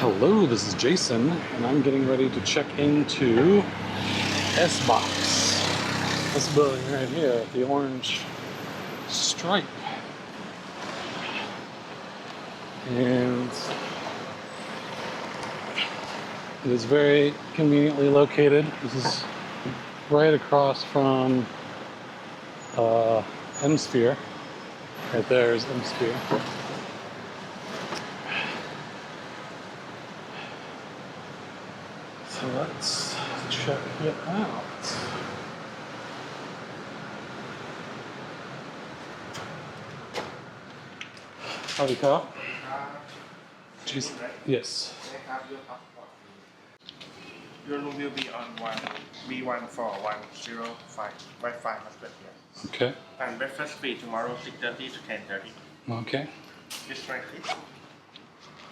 Hello, this is Jason, and I'm getting ready to check into S-Box. This building right here, the orange stripe. And it is very conveniently located. This is right across from EmQuartier. Right there is EmQuartier. So let's check it out. Howdy, Kyle. Jeez. Yes. Your room will be on B141005 Wi-Fi hotspot here. Okay. And breakfast free tomorrow 6:30 to 10:30. Okay. Just right, please.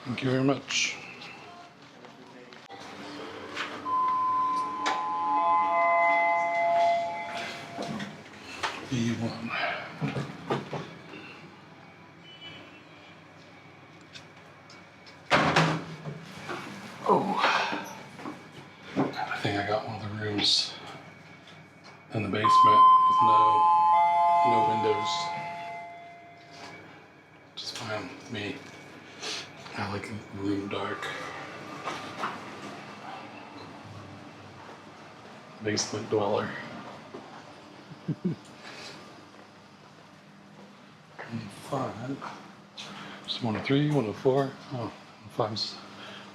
Thank you very much. B1. Oh, I think I got one of the rooms in the basement with no windows. Just fine with me. I like the room dark. Basement dweller. 5. Just 103, 104. Oh, 5's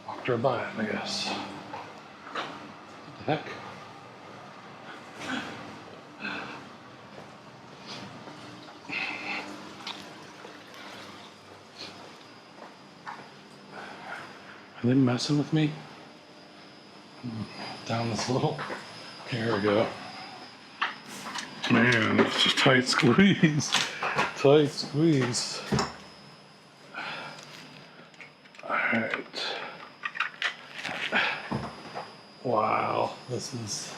walked right by it, I guess. What the heck? Are they messing with me? Down this little. Here we go. Man, it's just tight squeeze. Tight squeeze. Alright. Wow, this is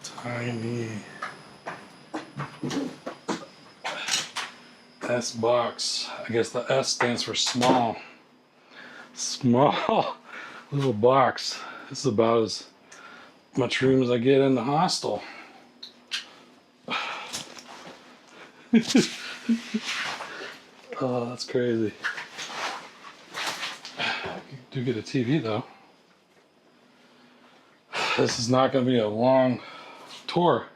tiny. S box. I guess the S stands for small. Small little box. This is about as much room as I get in the hostel. Oh, that's crazy. You do get a TV though. This is not going to be a long tour.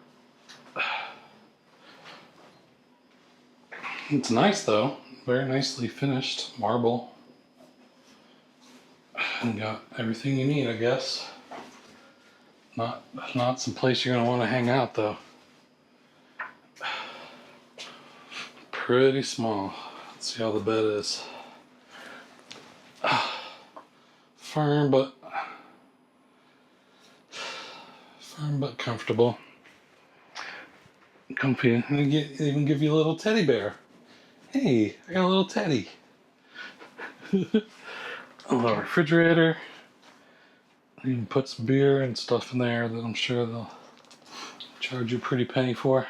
It's nice though. Very nicely finished marble. And got everything you need, I guess. Not some place you're going to want to hang out though. Pretty small. Let's see how the bed is. Firm but comfortable. Comfy. And even give you a little teddy bear. Hey, I got a little teddy. A little refrigerator. You can put some beer and stuff in there that I'm sure they'll charge you a pretty penny for.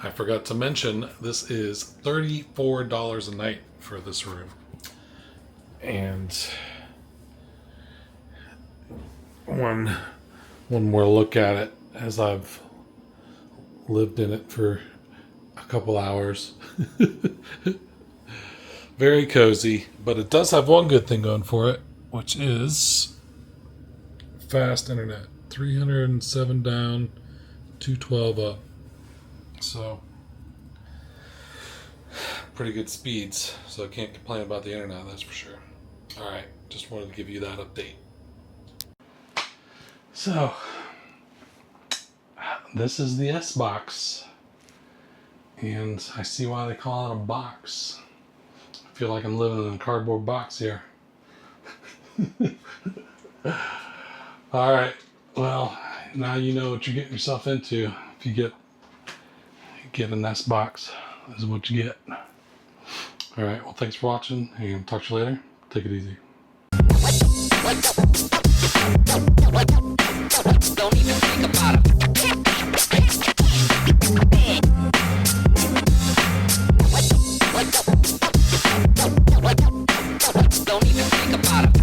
I forgot to mention, this is $34 a night for this room. And one more look at it as I've lived in it for a couple hours. Very cozy, but it does have one good thing going for it, which is fast internet. 307 down, 212 up. So, pretty good speeds, so I can't complain about the internet, that's for sure. Alright, just wanted to give you that update. So, this is the S-Box, and I see why they call it a box. I feel like I'm living in a cardboard box here. Alright, well, now you know what you're getting yourself into if you get an S-Box. This is what you get. Alright, well, thanks for watching, and talk to you later. Take it easy. Don't even think about it. What? don't even think about it.